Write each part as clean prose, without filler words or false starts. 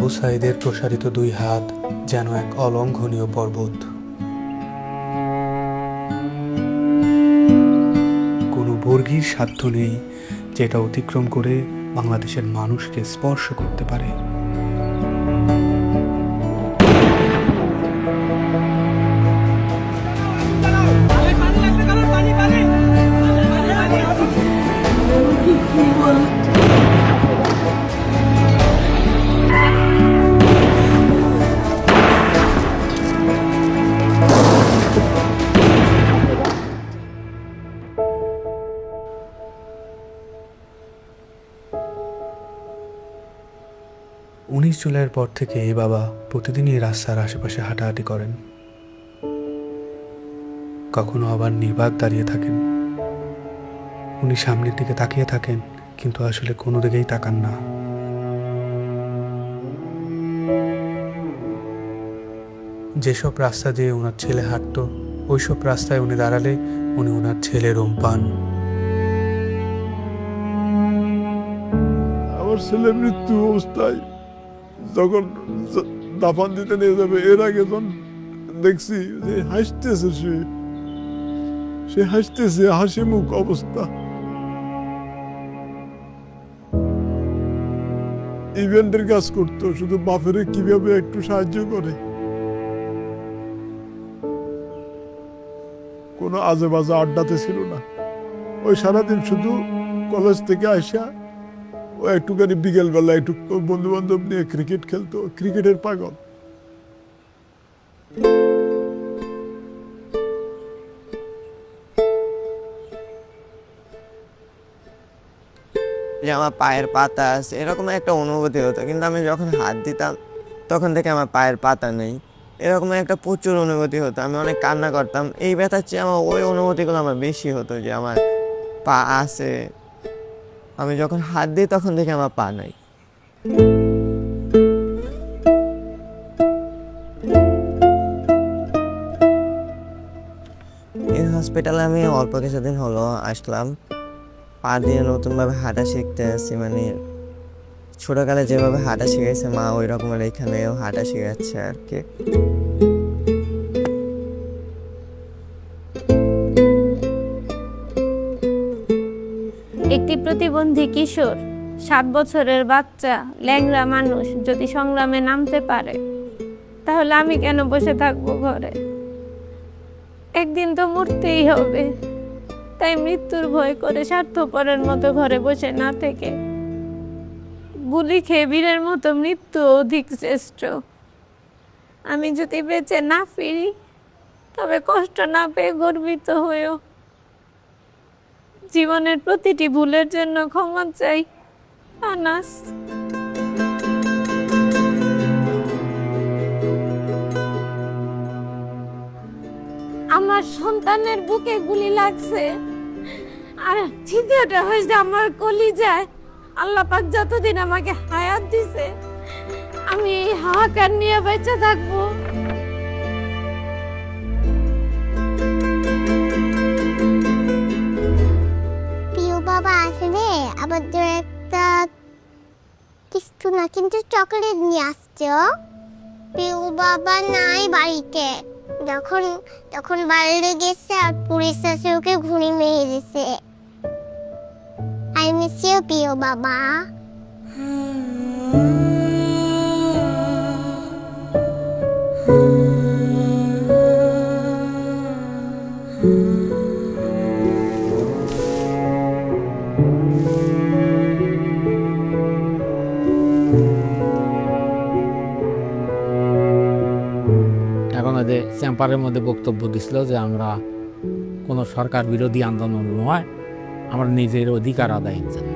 আবু সাঈদের প্রসারিত দুই হাত যেন এক অলঙ্ঘনীয় পর্বত। কোনো বর্গীর সাধ্য নেই যেটা অতিক্রম করে বাংলাদেশের মানুষকে স্পর্শ করতে পারে। জুলাইয়ের পর থেকে এই বাবা প্রতিদিনই রাস্তার আশেপাশে হাঁটাহাঁটি করেন। কখনো আবার নির্বাক দাঁড়িয়ে থাকেন। উনি সামনের দিকে তাকিয়ে থাকেন, কিন্তু আসলে কোনো দিকেই তাকান না। যেসব রাস্তা দিয়ে ওনার ছেলে হাঁটতো, ওইসব রাস্তায় উনি দাঁড়ালে উনি ওনার ছেলের রোম পান। আমার ছেলে মৃত্যু অবস্থায় যখন দাফন দিতে নিয়ে যাবে, এর আগে যখন দেখছি যে হাসতেছে, সে হাসতেছে, হাসি মুখ অবস্থা। ইভেন্টের কাজ করতো, শুধু বাপের কিভাবে একটু সাহায্য করে। কোনো আজে বাজে আড্ডাতে ছিল না। ওই সারাদিন শুধু কলেজ থেকে আসা ও একটুখানি বিকেলবেলা একটু বন্ধু বান্ধব নিয়ে ক্রিকেট খেলতো, ক্রিকেটের পাগল। যে আমার পায়ের পাতা আছে এরকম একটা অনুভূতি হতো, কিন্তু আমি যখন হাত দিতাম তখন থেকে আমার পায়ের পাতা নেই, এরকম একটা প্রচুর অনুভূতি হতো। আমি অনেক কান্না করতাম। এই ব্যথার চেয়ে আমার ওই অনুভূতিগুলো আমার বেশি হতো, যে আমার পা আছে, আমি যখন হাত দিই তখন থেকে আমার পা নাই। এই হসপিটালে আমি অল্প কিছুদিন হলো আসলাম। পা দিয়ে নতুনভাবে হাঁটা শিখতে আসছি, মানে ছোটকালে যেভাবে হাঁটা শিখেছে মা, ওই রকমের এখানেও হাঁটা শিখাচ্ছে আর কি। একটি প্রতিবন্ধী কিশোর, 7 বছরের বাচ্চা, ল্যাংড়া মানুষ যদি সংগ্রামে নামতে পারে, তাহলে আমি কেন বসে থাকবো ঘরে? একদিন তো মরতেই হবে। তাই মৃত্যুর ভয় করে স্বার্থপরের মতো ঘরে বসে না থেকে গুলি খেয়ে বীরের মতো মৃত্যু অধিক শ্রেষ্ঠ। আমি যদি বেঁচে না ফিরি, তবে কষ্ট না পেয়ে গর্বিত হয়েও জীবনের প্রতিটি ভুলের জন্য ক্ষমা চাই। আনাস। আমার সন্তানের বুকে গুলি লাগছে, আর চিন্তাটা হয়েছে আমার কলিজায়। আল্লাহ পাক যতদিন আমাকে হায়াত দিছে, আমি এই হাহাকার নিয়ে বেঁচে থাকবো। প্রিয় বাবা আসবে আবার একটা কিছু না, কিন্তু চকলেট নিয়ে আসছো। প্রিয় বাবা নাই বাড়িতে। যখন বাইরে গেছে আর পুলিশ এসে ওকে ঘুড়ি মেরে দিছে। আই মিস ইউ প্রিয় বাবা। এখন ওদের চেম্বারের মধ্যে বক্তব্য দিছিল যে আমরা কোনো সরকার বিরোধী আন্দোলন নয়, আমরা নিজের অধিকার আদায়ের জন্য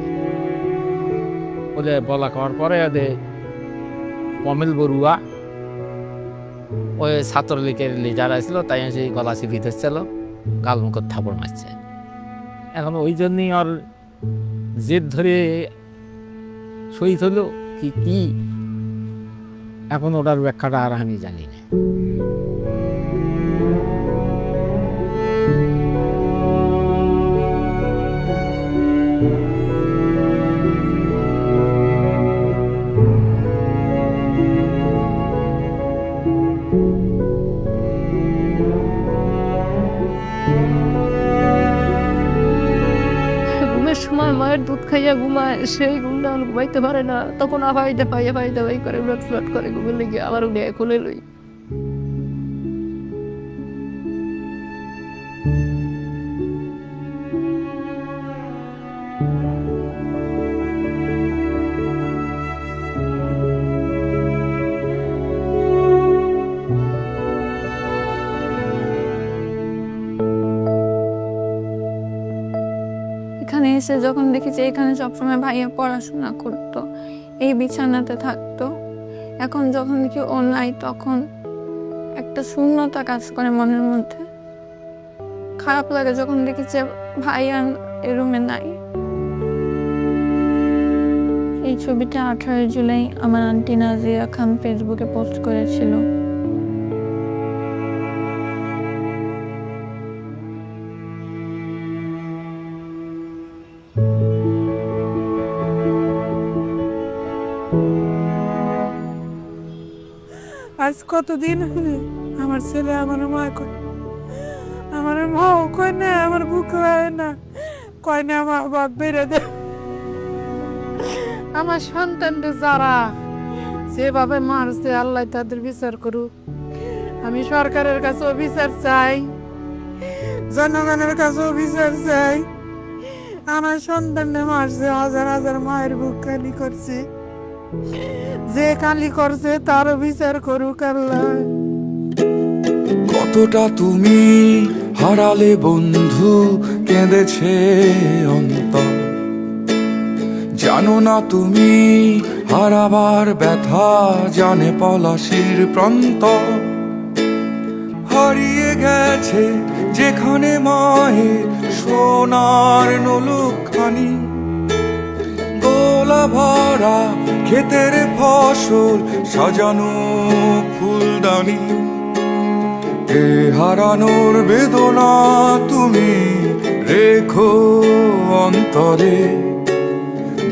বলে বলা করার পরে ওদের কমিল বড়ুয়া ওই ছাত্রলীগের লিডার আসছিল, তাই সেই গলা চিপি ধরছিল, গাল মুখত থাপড় মারছে। এখন ওই জন্যই ওর জেদ ধরে শহীদ হলো কি এখন ওটার ব্যাখ্যাটা আর আমি জানি না। আমার মায়ের দুধ খাইয়া ঘুমায়, সেই ঘুমটা ঘুমাইতে পারে না, তখন আবাইতে পাইয়া পাইতে পাই করে উলট ফ্লট করে ঘুমের লেগে আবার উনি কোলে লই। এখানে এসে যখন দেখি যে এখানে সবসময় ভাইয়া পড়াশোনা করতো, এই বিছানাতে থাকতো, এখন যখন দেখি ও নাই তখন একটা শূন্যতা কাজ করে মনের মধ্যে। খারাপ লাগে যখন দেখি যে ভাইয়া এই রুমে নাই। এই ছবিটা 18 জুলাই আমার আন্টি নাজিয়া খান ফেসবুকে পোস্ট করেছিল। আজ কতদিন হলে আমার ছেলে আমার মা কয়, আমার মাও কয় না, আমার বুক হয় না, কয় না আমার বাপ বেড়ে দে। আমার সন্তানরা যারা যেভাবে মারছে, আল্লাহ তাদের বিচার করুক। আমি সরকারের কাছেও বিচার চাই, জনগণের কাছেও বিচার চাই। আমার সন্তানরা মারছে, হাজার হাজার মায়ের বুক খালি করছে, যে কালি করছে তারও বিচার করুক আল্লাহ। কতটা তুমি হারালে বন্ধু, কেঁদেছে অন্তর। জানো না তুমি হারাবার ব্যথা, জানে পলাশির প্রান্ত। হারিয়ে গেছে যেখানে মায়ের সোনার নলুকখানি, গোলা ভরা ক্ষেতের ফসল, সাজানো ফুলদানি। এ হারানোর বেদনা তুমি রেখো অন্তরে,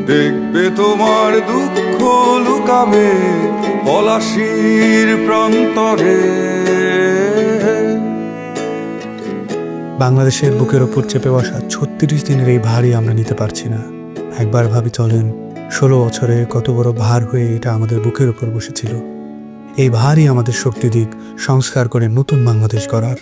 দেখবে তোমার দুঃখ লুকাবে পলাশির প্রান্তরে। বাংলাদেশের বুকের ওপর চেপে বসা 36 দিনের এই ভারই আমরা নিতে পারছি না। একবার ভাবি চলেন, 16 বছরে কত বড় ভার হয়ে এটা আমাদের বুকের ওপর বসেছিল। এই ভারই আমাদের শক্তি দিক সংস্কার করে নতুন বাংলাদেশ গড়ার।